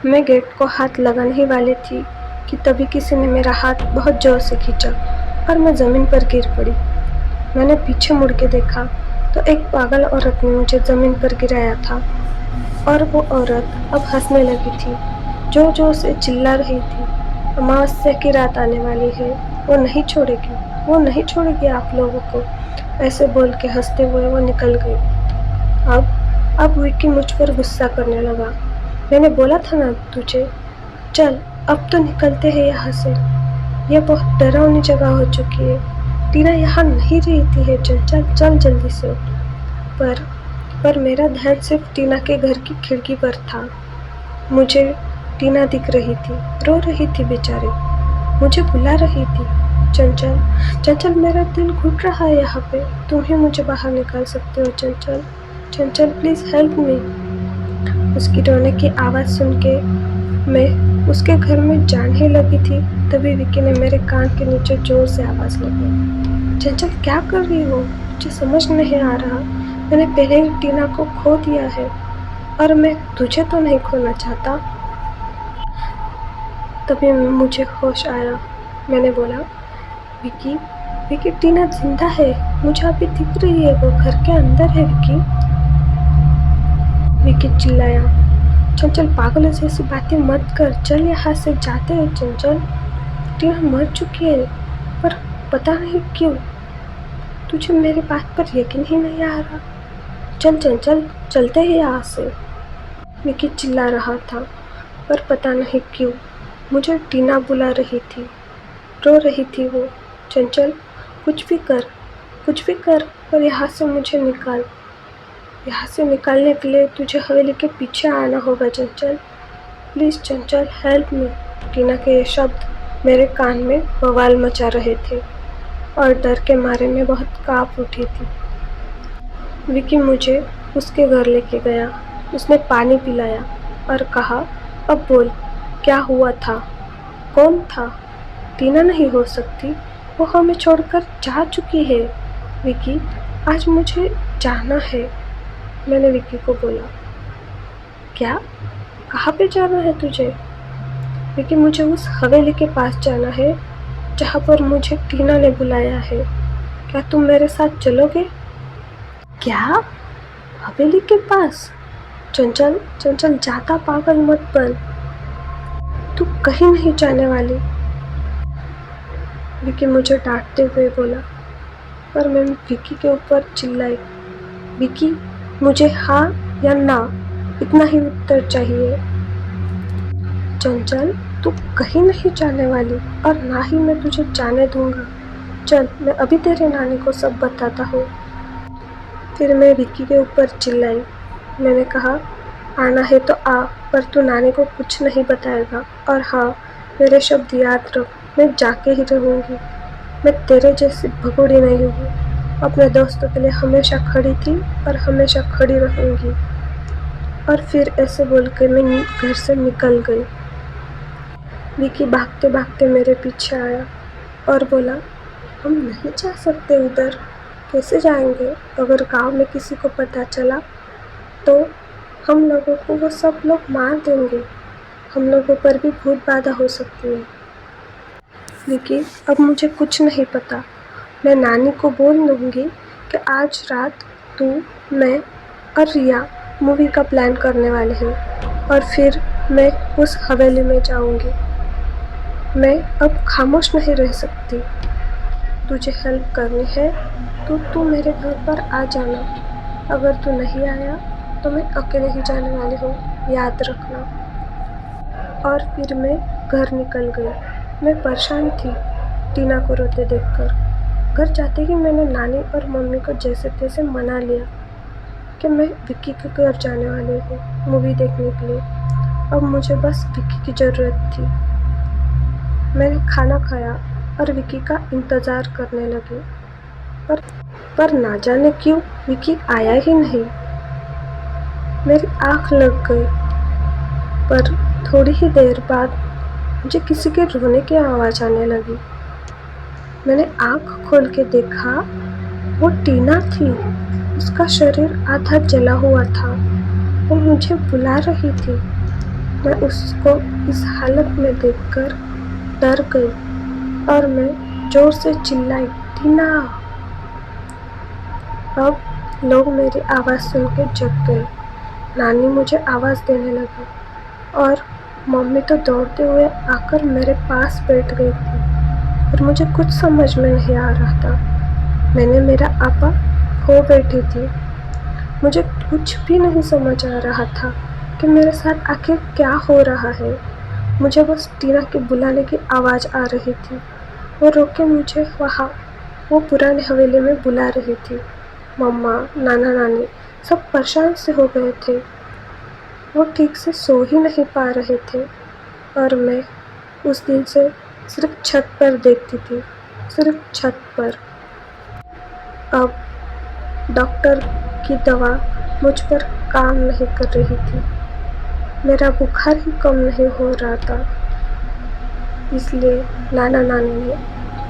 मैं गेट को हाथ लगाने ही वाली थी कि तभी किसी ने मेरा हाथ बहुत जोर से खींचा और मैं ज़मीन पर गिर पड़ी। मैंने पीछे मुड़ के देखा तो एक पागल औरत ने मुझे ज़मीन पर गिराया था और वो औरत अब हंसने लगी थी, जोर जोर से चिल्ला रही थी, अमावस्या की रात आने वाली है, वो नहीं छोड़ेगी, वो नहीं छोड़ेगी आप लोगों को। ऐसे बोल के हंसते हुए वो निकल गई। अब विक्की मुझ पर गुस्सा करने लगा। मैंने बोला था ना तुझे, चल अब तो निकलते हैं यहाँ से, ये बहुत डरावनी जगह हो चुकी है, टीना यहाँ नहीं रहती है, चल चल जल्दी से। पर मेरा ध्यान सिर्फ टीना के घर की खिड़की पर था। मुझे टीना दिख रही थी, रो रही थी बेचारी, मुझे बुला रही थी, चंचल चंचल मेरा दिल घुट रहा है यहाँ पे, तुम ही मुझे बाहर निकाल सकते हो चंचल, चंचल प्लीज हेल्प मी। उसकी रोने की आवाज़ सुन के मैं उसके घर में जाने लगी थी, तभी विक्की ने मेरे कान के नीचे जोर से आवाज़ लगाई, चंचल क्या कर रही हो, मुझे समझ नहीं आ रहा, मैंने पहले ही टीना को खो दिया है और मैं तुझे तो नहीं खोना चाहता। तभी मुझे होश आया। मैंने बोला, विक्की विक्की टीना जिंदा है, मुझे अभी दिख रही है, वो घर के अंदर है विक्की। विक्की चिल्लाया, चंचल पागलों जैसी बातें मत कर, चल यहाँ से जाते हैं चंचल, टीना मर चुकी है, पर पता नहीं क्यों तुझे मेरी बात पर यकीन ही नहीं आ रहा, चल चंचल चलते हैं यहाँ से। विक्की चिल्ला रहा था, पर पता नहीं क्यों मुझे टीना बुला रही थी, रो रही थी वो, चंचल कुछ भी कर पर यहाँ से मुझे निकाल, यहाँ से निकालने के लिए तुझे हवेली के पीछे आना होगा चंचल, प्लीज़ चंचल हेल्प मी। टीना के ये शब्द मेरे कान में बवाल मचा रहे थे और डर के मारे मैं बहुत काँप उठी थी। विक्की मुझे उसके घर लेके गया, उसने पानी पिलाया और कहा, अब बोल क्या हुआ था, कौन था, टीना नहीं हो सकती, वो हमें छोड़कर जा चुकी है। विक्की आज मुझे जाना है, मैंने विक्की को बोला। क्या, कहाँ पे जाना है तुझे? विक्की मुझे उस हवेली के पास जाना है जहाँ पर मुझे टीना ने बुलाया है, क्या तुम मेरे साथ चलोगे? क्या, हवेली के पास? चंचल चंचल ज़्यादा पागल मत बन, तू कहीं नहीं जाने वाली, विक्की मुझे डांटते हुए बोला। पर मैं विक्की के ऊपर चिल्लाई, विक्की मुझे हाँ या ना इतना ही उत्तर चाहिए, चंचल तू कहीं नहीं जाने वाली और ना ही मैं तुझे जाने दूंगा, चल मैं अभी तेरे नानी को सब बताता हूँ। फिर मैं विक्की के ऊपर चिल्लाई, मैंने कहा, आना है तो आ, पर तू नानी को कुछ नहीं बताएगा, और हाँ मेरे शब्द याद रख, मैं जाके ही रहूँगी, मैं तेरे जैसी भगोड़ी नहीं हूँ, अपने दोस्तों के लिए हमेशा खड़ी थी और हमेशा खड़ी रहूँगी। और फिर ऐसे बोल के मैं घर से निकल गई। विक्की भागते भागते मेरे पीछे आया और बोला, हम नहीं जा सकते उधर, कैसे जाएंगे, अगर गांव में किसी को पता चला तो हम लोगों को वो सब लोग मार देंगे, हम लोगों पर भी भूत बाधा हो सकती है। विक्की अब मुझे कुछ नहीं पता, मैं नानी को बोल दूँगी कि आज रात तू, मैं और रिया मूवी का प्लान करने वाले हैं और फिर मैं उस हवेली में जाऊँगी। मैं अब खामोश नहीं रह सकती, तुझे हेल्प करनी है तो तू मेरे घर पर आ जाना, अगर तू नहीं आया तो मैं अकेले ही जाने वाली हूँ, याद रखना। और फिर मैं घर निकल गई। मैं परेशान थी टीना को रोते देखकर। घर जाते ही मैंने नानी और मम्मी को जैसे तैसे मना लिया कि मैं विक्की के घर जाने वाली हूँ मूवी देखने के लिए, अब मुझे बस विक्की की ज़रूरत थी। मैंने खाना खाया और विक्की का इंतज़ार करने लगी, पर ना जाने क्यों विक्की आया ही नहीं। मेरी आँख लग गई, पर थोड़ी ही देर बाद मुझे किसी के रोने की आवाज़ आने लगी। मैंने आँख खोल के देखा, वो टीना थी, उसका शरीर आधा जला हुआ था, वो मुझे बुला रही थी, मैं उसको इस हालत में देखकर डर गई और मैं जोर से चिल्लाई, टीना। अब लोग मेरी आवाज़ सुन के जग गए। नानी मुझे आवाज़ देने लगी और मम्मी तो दौड़ते हुए आकर मेरे पास बैठ गई थी। पर मुझे कुछ समझ में नहीं आ रहा था। मैंने मेरा आपा खो बैठी थी। मुझे कुछ भी नहीं समझ आ रहा था कि मेरे साथ आखिर क्या हो रहा है। मुझे बस टीना के बुलाने की आवाज़ आ रही थी। वो रोके मुझे वहाँ वो पुरानी हवेली में बुला रही थी। मम्मा, नाना नानी सब परेशान से हो गए थे। वो ठीक से सो ही नहीं पा रहे थे और मैं उस दिन से सिर्फ छत पर देखती थी, सिर्फ छत पर। अब डॉक्टर की दवा मुझ पर काम नहीं कर रही थी। मेरा बुखार ही कम नहीं हो रहा था। इसलिए नाना नानी ने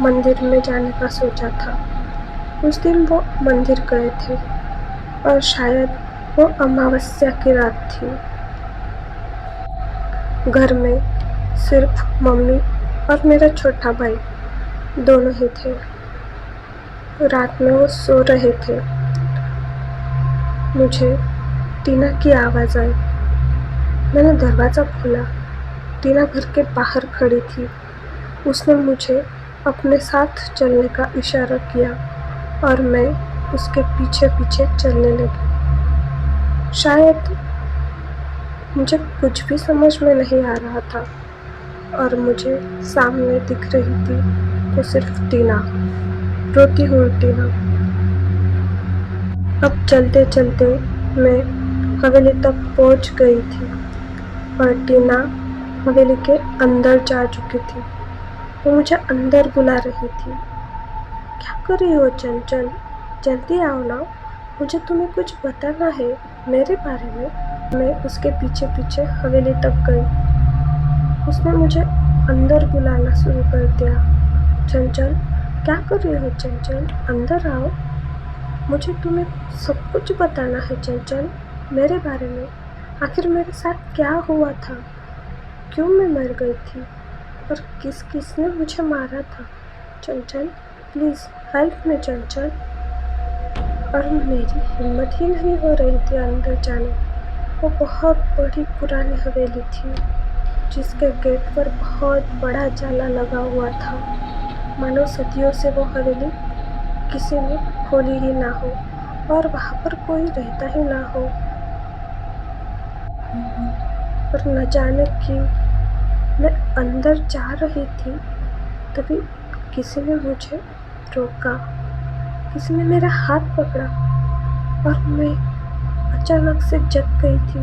मंदिर में जाने का सोचा था। उस दिन वो मंदिर गए थे और शायद वो अमावस्या की रात थी। घर में सिर्फ मम्मी और मेरा छोटा भाई दोनों ही थे। रात में वो सो रहे थे। मुझे टीना की आवाज़ आई। मैंने दरवाज़ा खोला। टीना घर के बाहर खड़ी थी। उसने मुझे अपने साथ चलने का इशारा किया और मैं उसके पीछे पीछे चलने लगी। शायद मुझे कुछ भी समझ में नहीं आ रहा था और मुझे सामने दिख रही थी तो सिर्फ टीना, रोती हुई टीना। अब चलते चलते मैं हवेली तक पहुंच गई थी और टीना हवेली के अंदर जा चुकी थी। वो मुझे अंदर बुला रही थी। क्या कर रही हो चंचल? जल्दी आओ ना, मुझे तुम्हें कुछ बताना है मेरे बारे में। मैं उसके पीछे पीछे हवेली तक गई। उसने मुझे अंदर बुलाना शुरू कर दिया। चंचल, क्या कर रही हो चंचल? अंदर आओ, मुझे तुम्हें सब कुछ बताना है चंचल, मेरे बारे में। आखिर मेरे साथ क्या हुआ था? क्यों मैं मर गई थी? और किसने मुझे मारा था? चंचल प्लीज़ हेल्प मी चंचल। और मेरी हिम्मत ही नहीं हो रही थी अंदर जाने। वो बहुत बड़ी पुरानी हवेली थी जिसके गेट पर बहुत बड़ा जाला लगा हुआ था। मानो सदियों से वो हवेली किसी ने खोली ही ना हो और वहाँ पर कोई रहता ही ना हो। पर न जाने कि मैं अंदर जा रही थी तभी किसी ने मुझे रोका। किसी ने मेरा हाथ पकड़ा और मैं अचानक से जग गई थी।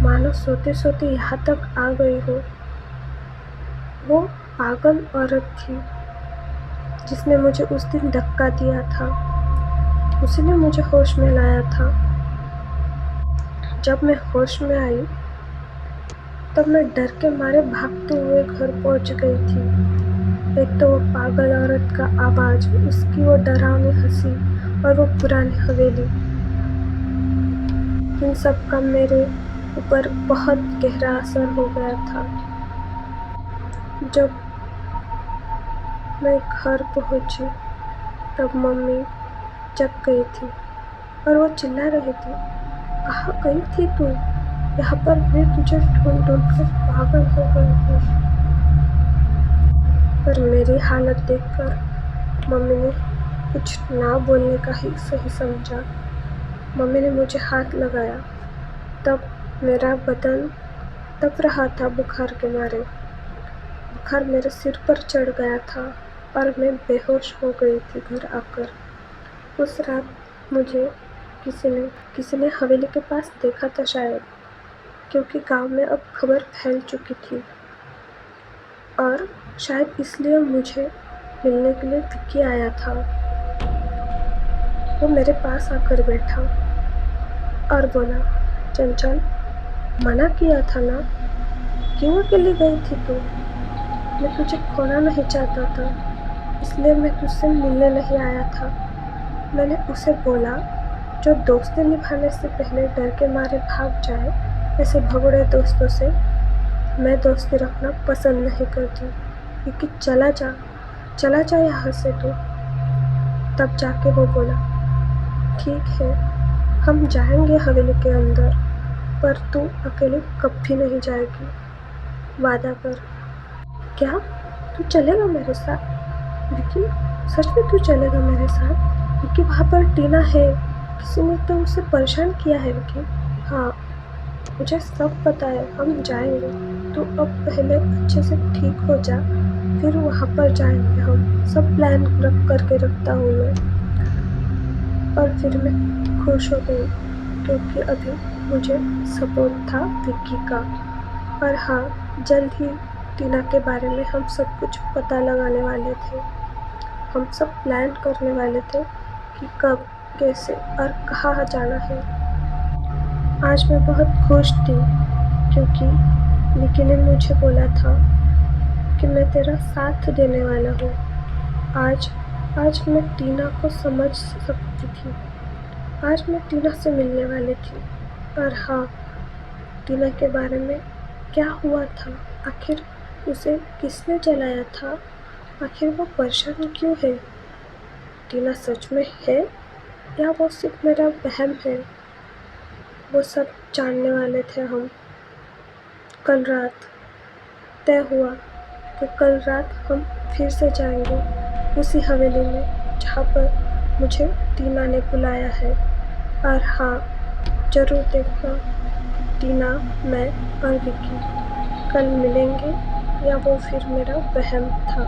मानो सोते सोते यहाँ तक आ गई हो। वो पागल औरत थी जिसने मुझे उस दिन धक्का दिया था। उसी ने मुझे होश में लाया था। जब मैं होश में आई तब मैं डर के मारे भागते हुए घर पहुंच गई थी। एक तो वो पागल औरत का आवाज़, उसकी वो डरावनी हंसी और वो पुरानी हवेली, इन सब का मेरे ऊपर बहुत गहरा असर हो गया था। जब मैं घर पहुंची तब मम्मी जग गई थी और वो चिल्ला रही थी, कहाँ गई थी तू? यहाँ पर मैं तुझे ढूंढ ढूंढ कर पागल हो गई हूँ। पर मेरी हालत देखकर मम्मी ने कुछ ना बोलने का ही सही समझा। मम्मी ने मुझे हाथ लगाया। तब मेरा बदन तप रहा था बुखार के मारे। बुखार मेरे सिर पर चढ़ गया था और मैं बेहोश हो गई थी घर आकर। उस रात मुझे किसी ने हवेली के पास देखा था शायद, क्योंकि गांव में अब खबर फैल चुकी थी और शायद इसलिए मुझे मिलने के लिए विक्की आया था। वो मेरे पास आकर बैठा और बोला, चंचल मना किया था ना, क्यों अकेली गई थी तू? मैं तुझे खोना नहीं चाहता था, इसलिए मैं तुझसे मिलने नहीं आया था। मैंने उसे बोला, जो दोस्ती निभाने से पहले डर के मारे भाग जाए, ऐसे भगोड़े दोस्तों से मैं दोस्ती रखना पसंद नहीं करती। विक्की चला जा यहाँ से तू। तब जाके वो बोला, ठीक है, हम जाएंगे हवेली के अंदर, पर तू अकेले कभी नहीं जाएगी, वादा कर। क्या तू चलेगा मेरे साथ? विक्की, सच में तू चलेगा मेरे साथ? विक्की, वहाँ पर टीना है, किसी ने तो उसे परेशान किया है। विक्की, हाँ मुझे सब पता है, हम जाएंगे। तू अब पहले अच्छे से ठीक हो जा, फिर वहाँ पर जाएंगे हम। सब प्लान करके रखता हूँ मैं। और फिर मैं खुश हो गई, क्योंकि अभी मुझे सपोर्ट था विक्की का। और हाँ, जल्द ही टीना के बारे में हम सब कुछ पता लगाने वाले थे। हम सब प्लान करने वाले थे कि कब, कैसे और कहाँ जाना है। आज मैं बहुत खुश थी, क्योंकि विक्की ने मुझे बोला था कि मैं तेरा साथ देने वाला हूँ। आज आज मैं टीना को समझ सकती थी। आज मैं टीना से मिलने वाली थी। और हाँ, टीना के बारे में क्या हुआ था, आखिर उसे किसने जलाया था, आखिर वो परेशान क्यों है? टीना सच में है या वो सिर्फ मेरा वहम है? वो सब जानने वाले थे हम। कल रात तय हुआ कि कल रात हम फिर से जाएंगे उसी हवेली में जहाँ पर मुझे टीना ने बुलाया है। और हाँ, ज़रूर देखना, टीना, मैं और विक्की कल मिलेंगे या वो फिर मेरा वहम था।